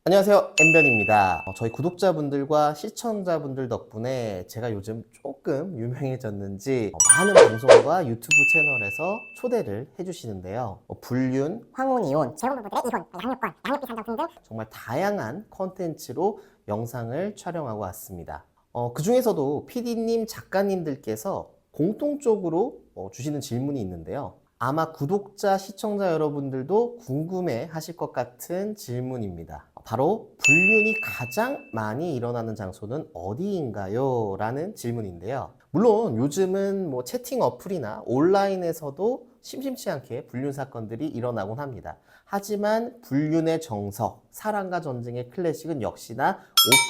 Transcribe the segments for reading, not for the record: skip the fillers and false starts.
안녕하세요, 엠변입니다. 저희 구독자분들과 시청자분들 덕분에 제가 요즘 조금 유명해졌는지 많은 방송과 유튜브 채널에서 초대를 해주시는데요. 불륜, 황혼, 이혼, 재혼부부들의 이혼, 양육권, 양육비 산정 등등 정말 다양한 컨텐츠로 영상을 촬영하고 왔습니다. 그 중에서도 PD님, 작가님들께서 공통적으로 주시는 질문이 있는데요. 아마 구독자, 시청자 여러분들도 궁금해 하실 것 같은 질문입니다. 바로 불륜이 가장 많이 일어나는 장소는 어디인가요? 라는 질문인데요. 물론 요즘은 뭐 채팅 어플이나 온라인에서도 심심치 않게 불륜 사건들이 일어나곤 합니다. 하지만 불륜의 정석, 사랑과 전쟁의 클래식은 역시나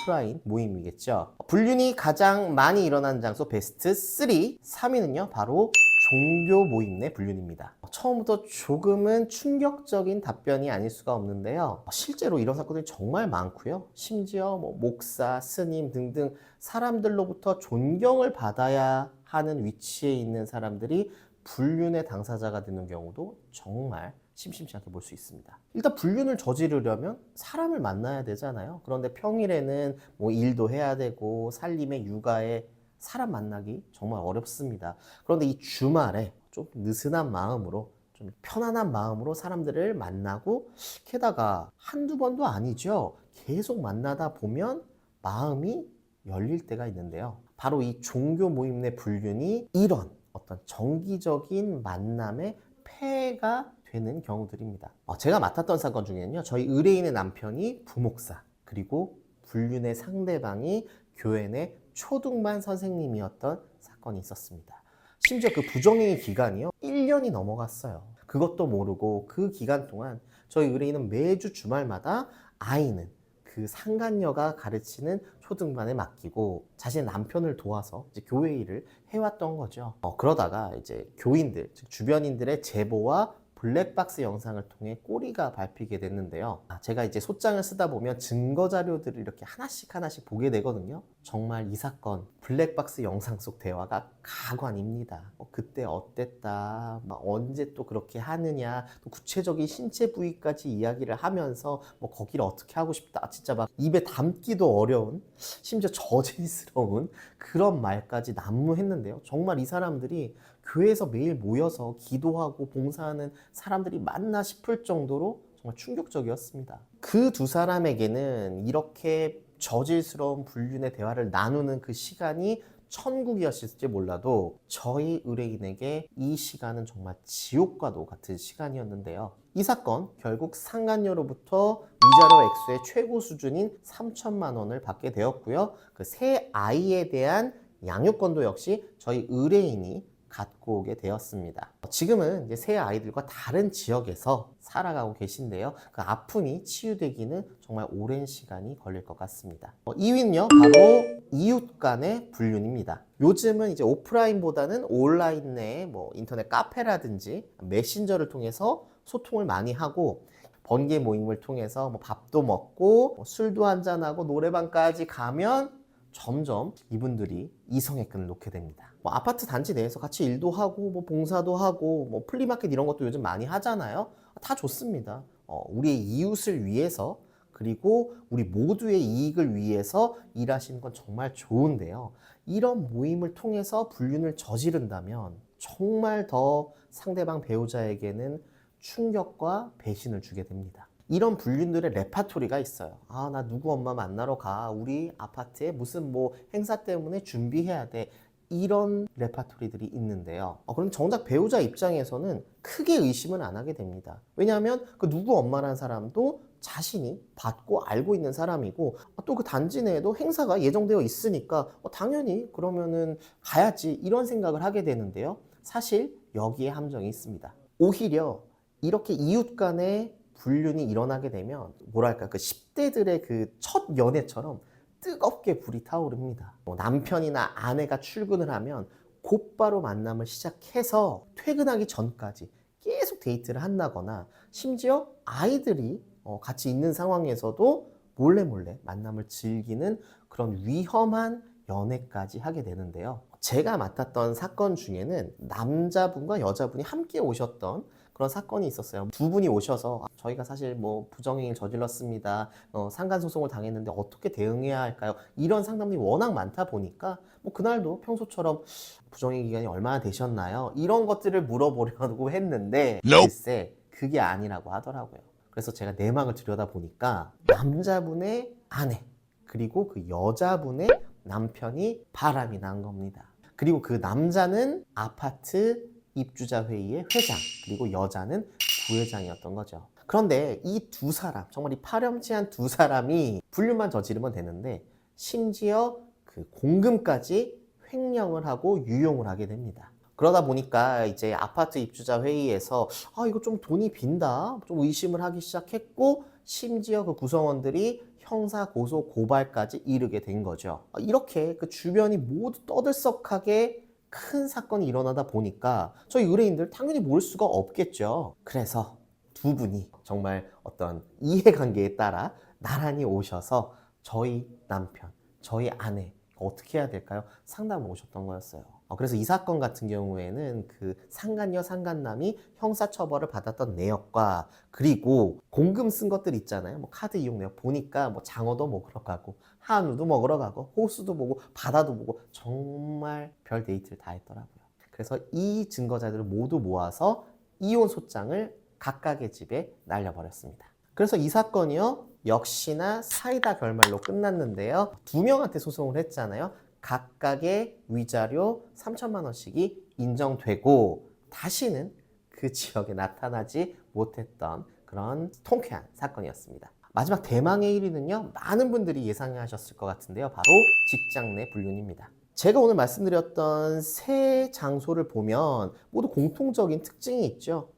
오프라인 모임이겠죠. 불륜이 가장 많이 일어나는 장소 베스트 3, 3위는요 바로 종교 모임 내 불륜입니다. 처음부터 조금은 충격적인 답변이 아닐 수가 없는데요. 실제로 이런 사건들이 정말 많고요. 심지어 목사, 스님 등등 사람들로부터 존경을 받아야 하는 위치에 있는 사람들이 불륜의 당사자가 되는 경우도 정말 심심치 않게 볼 수 있습니다. 일단 불륜을 저지르려면 사람을 만나야 되잖아요. 그런데 평일에는 일도 해야 되고 살림에 육아에 사람 만나기 정말 어렵습니다. 그런데 이 주말에 좀 느슨한 마음으로 좀 편안한 마음으로 사람들을 만나고 게다가 한두 번도 아니죠. 계속 만나다 보면 마음이 열릴 때가 있는데요. 바로 이 종교 모임 내 불륜이 이런 어떤 정기적인 만남의 폐해가 되는 경우들입니다. 제가 맡았던 사건 중에는요. 저희 의뢰인의 남편이 부목사 그리고 불륜의 상대방이 교회 내 초등반 선생님이었던 사건이 있었습니다. 심지어 그 부정행위 기간이요 1년이 넘어갔어요. 그것도 모르고 그 기간 동안 저희 의뢰인은 매주 주말마다 아이는 그 상간녀가 가르치는 초등반에 맡기고 자신의 남편을 도와서 이제 교회 일을 해왔던 거죠. 그러다가 이제 교인들, 즉 주변인들의 제보와 블랙박스 영상을 통해 꼬리가 밟히게 됐는데요. 제가 이제 소장을 쓰다 보면 증거 자료들을 이렇게 하나씩 보게 되거든요. 정말 이 사건 블랙박스 영상 속 대화가 가관입니다. 그때 어땠다, 언제 또 그렇게 하느냐, 또 구체적인 신체 부위까지 이야기를 하면서 거기를 어떻게 하고 싶다, 진짜 막 입에 담기도 어려운, 심지어 저질스러운 그런 말까지 난무했는데요. 정말 이 사람들이 교회에서 매일 모여서 기도하고 봉사하는 사람들이 맞나 싶을 정도로 정말 충격적이었습니다. 그 두 사람에게는 이렇게 저질스러운 불륜의 대화를 나누는 그 시간이 천국이었을지 몰라도 저희 의뢰인에게 이 시간은 정말 지옥과도 같은 시간이었는데요. 이 사건 결국 상간녀로부터 위자료 액수의 최고 수준인 3천만 원을 받게 되었고요. 그 새 아이에 대한 양육권도 역시 저희 의뢰인이 갖고 오게 되었습니다. 지금은 이제 새 아이들과 다른 지역에서 살아가고 계신데요. 그 아픔이 치유되기는 정말 오랜 시간이 걸릴 것 같습니다. 2위는요, 바로 이웃 간의 불륜입니다. 요즘은 이제 오프라인보다는 온라인 내 인터넷 카페라든지 메신저를 통해서 소통을 많이 하고 번개 모임을 통해서 밥도 먹고 술도 한잔하고 노래방까지 가면 점점 이분들이 이성의 끈을 놓게 됩니다. 아파트 단지 내에서 같이 일도 하고 봉사도 하고 플리마켓 이런 것도 요즘 많이 하잖아요. 다 좋습니다. 우리의 이웃을 위해서 그리고 우리 모두의 이익을 위해서 일하시는 건 정말 좋은데요. 이런 모임을 통해서 불륜을 저지른다면 정말 더 상대방 배우자에게는 충격과 배신을 주게 됩니다. 이런 불륜들의 레파토리가 있어요. 나 누구 엄마 만나러 가. 우리 아파트에 무슨 행사 때문에 준비해야 돼. 이런 레파토리들이 있는데요. 그럼 정작 배우자 입장에서는 크게 의심은 안 하게 됩니다. 왜냐하면 그 누구 엄마라는 사람도 자신이 받고 알고 있는 사람이고 또 그 단지 내에도 행사가 예정되어 있으니까 당연히 그러면은 가야지 이런 생각을 하게 되는데요. 사실 여기에 함정이 있습니다. 오히려 이렇게 이웃 간의 불륜이 일어나게 되면 뭐랄까 그 10대들의 그 첫 연애처럼 뜨겁게 불이 타오릅니다. 남편이나 아내가 출근을 하면 곧바로 만남을 시작해서 퇴근하기 전까지 계속 데이트를 한다거나 심지어 아이들이 같이 있는 상황에서도 몰래 만남을 즐기는 그런 위험한 연애까지 하게 되는데요. 제가 맡았던 사건 중에는 남자분과 여자분이 함께 오셨던 그런 사건이 있었어요. 두 분이 오셔서 저희가 사실 뭐 부정행위를 저질렀습니다. 상간소송을 당했는데 어떻게 대응해야 할까요? 이런 상담이 워낙 많다 보니까 뭐 그날도 평소처럼 부정행위 기간이 얼마나 되셨나요? 이런 것들을 물어보려고 했는데 글쎄 그게 아니라고 하더라고요. 그래서 제가 내막을 들여다보니까 남자분의 아내 그리고 그 여자분의 남편이 바람이 난 겁니다. 그리고 그 남자는 아파트 입주자 회의의 회장, 그리고 여자는 부회장이었던 거죠. 그런데 이 두 사람, 정말 이 파렴치한 두 사람이 불륜만 저지르면 되는데 심지어 그 공금까지 횡령을 하고 유용을 하게 됩니다. 그러다 보니까 이제 아파트 입주자 회의에서 이거 좀 돈이 빈다, 좀 의심을 하기 시작했고 심지어 그 구성원들이 형사 고소 고발까지 이르게 된 거죠. 이렇게 그 주변이 모두 떠들썩하게 큰 사건이 일어나다 보니까 저희 의뢰인들 당연히 모를 수가 없겠죠. 그래서 두 분이 정말 어떤 이해관계에 따라 나란히 오셔서 저희 남편, 저희 아내 어떻게 해야 될까요? 상담을 오셨던 거였어요. 그래서 이 사건 같은 경우에는 그 상간녀, 상간남이 형사처벌을 받았던 내역과 그리고 공금 쓴 것들 있잖아요. 뭐 카드 이용 내역 보니까 뭐 장어도 먹으러 가고 한우도 먹으러 가고 호수도 보고 바다도 보고 정말 별 데이트를 다 했더라고요. 그래서 이 증거자들을 모두 모아서 이혼 소장을 각각의 집에 날려버렸습니다. 그래서 이 사건이요 역시나 사이다 결말로 끝났는데요. 두 명한테 소송을 했잖아요. 각각의 위자료 3천만 원씩이 인정되고 다시는 그 지역에 나타나지 못했던 그런 통쾌한 사건이었습니다. 마지막 대망의 1위는요 많은 분들이 예상하셨을 것 같은데요, 바로 직장 내 불륜입니다. 제가 오늘 말씀드렸던 세 장소를 보면 모두 공통적인 특징이 있죠.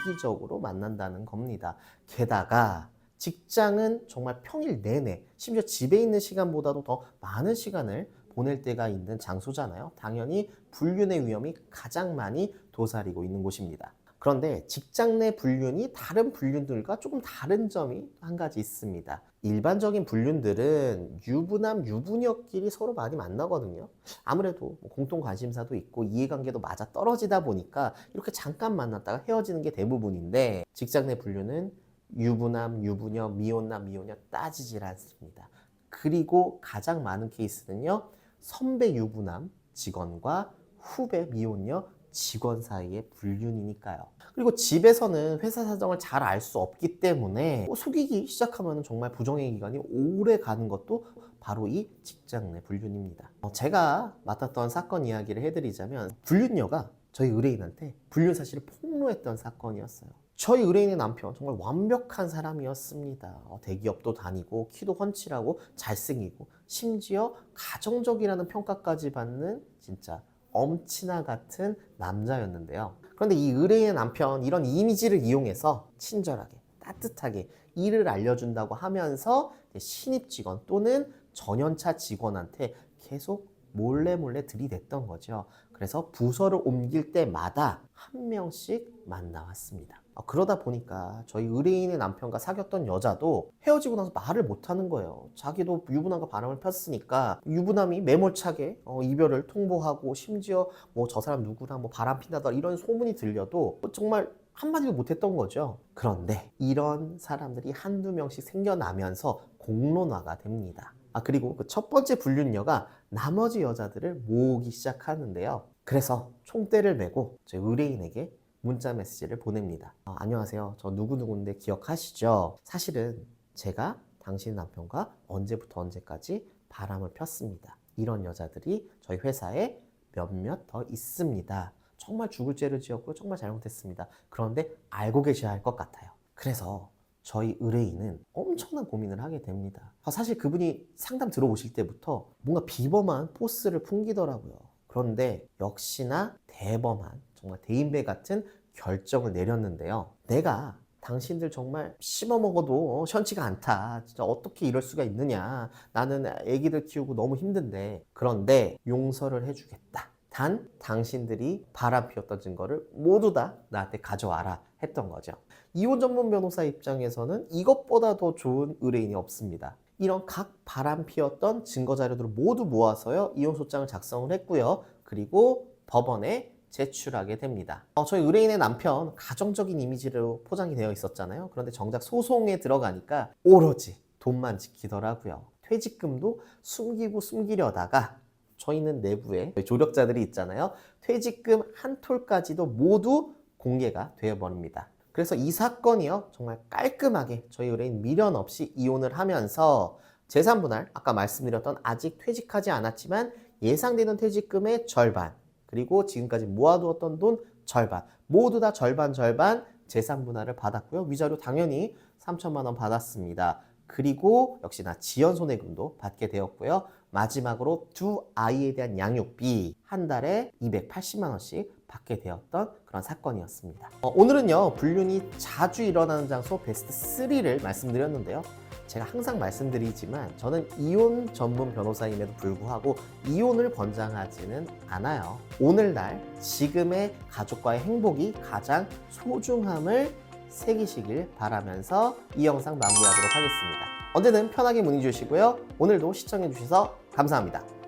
정기적으로 만난다는 겁니다. 게다가 직장은 정말 평일 내내, 심지어 집에 있는 시간보다도 더 많은 시간을 보낼 때가 있는 장소잖아요. 당연히 불륜의 위험이 가장 많이 도사리고 있는 곳입니다. 그런데 직장 내 불륜이 다른 불륜들과 조금 다른 점이 한 가지 있습니다. 일반적인 불륜들은 유부남, 유부녀끼리 서로 많이 만나거든요. 아무래도 공통 관심사도 있고 이해관계도 맞아 떨어지다 보니까 이렇게 잠깐 만났다가 헤어지는 게 대부분인데 직장 내 불륜은 유부남, 유부녀, 미혼남, 미혼녀 따지질 않습니다. 그리고 가장 많은 케이스는요. 선배 유부남 직원과 후배 미혼녀 직원 사이의 불륜이니까요. 그리고 집에서는 회사 사정을 잘 알 수 없기 때문에 속이기 시작하면 정말 부정행위 기간이 오래 가는 것도 바로 이 직장 내 불륜입니다. 제가 맡았던 사건 이야기를 해드리자면 불륜녀가 저희 의뢰인한테 불륜 사실을 폭로했던 사건이었어요. 저희 의뢰인의 남편 정말 완벽한 사람이었습니다. 대기업도 다니고 키도 훤칠하고 잘생기고 심지어 가정적이라는 평가까지 받는 진짜 엄친아 같은 남자였는데요. 그런데 이 의뢰인의 남편 이런 이미지를 이용해서 친절하게 따뜻하게 일을 알려준다고 하면서 신입 직원 또는 전연차 직원한테 계속 몰래 들이댔던 거죠. 그래서 부서를 옮길 때마다 한 명씩 만나왔습니다. 그러다 보니까 저희 의뢰인의 남편과 사귀었던 여자도 헤어지고 나서 말을 못하는 거예요. 자기도 유부남과 바람을 폈으니까 유부남이 매몰차게 이별을 통보하고 심지어 뭐 저 사람 누구랑 뭐 바람 핀다더라 이런 소문이 들려도 정말 한마디도 못했던 거죠. 그런데 이런 사람들이 한두 명씩 생겨나면서 공론화가 됩니다. 그리고 그 첫 번째 불륜녀가 나머지 여자들을 모으기 시작하는데요. 그래서 총대를 메고 저희 의뢰인에게 문자 메시지를 보냅니다. 안녕하세요. 저 누구누구인데 기억하시죠? 사실은 제가 당신 남편과 언제부터 언제까지 바람을 폈습니다. 이런 여자들이 저희 회사에 몇몇 더 있습니다. 정말 죽을 죄를 지었고 정말 잘못했습니다. 그런데 알고 계셔야 할 것 같아요. 그래서 저희 의뢰인은 엄청난 고민을 하게 됩니다. 사실 그분이 상담 들어오실 때부터 뭔가 비범한 포스를 풍기더라고요. 그런데 역시나 대범한 정말 대인배 같은 결정을 내렸는데요. 내가 당신들 정말 씹어먹어도 시원치가 않다. 진짜 어떻게 이럴 수가 있느냐. 나는 애기들 키우고 너무 힘든데. 그런데 용서를 해주겠다. 단 당신들이 바람 피웠던 증거를 모두 다 나한테 가져와라 했던 거죠. 이혼 전문 변호사 입장에서는 이것보다 더 좋은 의뢰인이 없습니다. 이런 각 바람 피웠던 증거 자료들을 모두 모아서요 이혼 소장을 작성을 했고요. 그리고 법원에 제출하게 됩니다. 저희 의뢰인의 남편 가정적인 이미지로 포장이 되어 있었잖아요. 그런데 정작 소송에 들어가니까 오로지 돈만 지키더라고요. 퇴직금도 숨기고 숨기려다가 저희는 내부에 조력자들이 있잖아요. 퇴직금 한 톨까지도 모두 공개가 되어버립니다. 그래서 이 사건이요, 정말 깔끔하게 저희 의뢰인 미련 없이 이혼을 하면서 재산분할, 아까 말씀드렸던 아직 퇴직하지 않았지만 예상되는 퇴직금의 절반, 그리고 지금까지 모아두었던 돈 절반, 모두 다 절반 재산분할을 받았고요. 위자료 당연히 3천만 원 받았습니다. 그리고 역시나 지연손해금도 받게 되었고요. 마지막으로 두 아이에 대한 양육비 한 달에 280만 원씩 받게 되었던 그런 사건이었습니다. 오늘은요, 불륜이 자주 일어나는 장소 베스트 3를 말씀드렸는데요. 제가 항상 말씀드리지만 저는 이혼 전문 변호사임에도 불구하고 이혼을 권장하지는 않아요. 오늘날 지금의 가족과의 행복이 가장 소중함을 새기시길 바라면서 이 영상 마무리하도록 하겠습니다. 언제든 편하게 문의 주시고요. 오늘도 시청해 주셔서 감사합니다.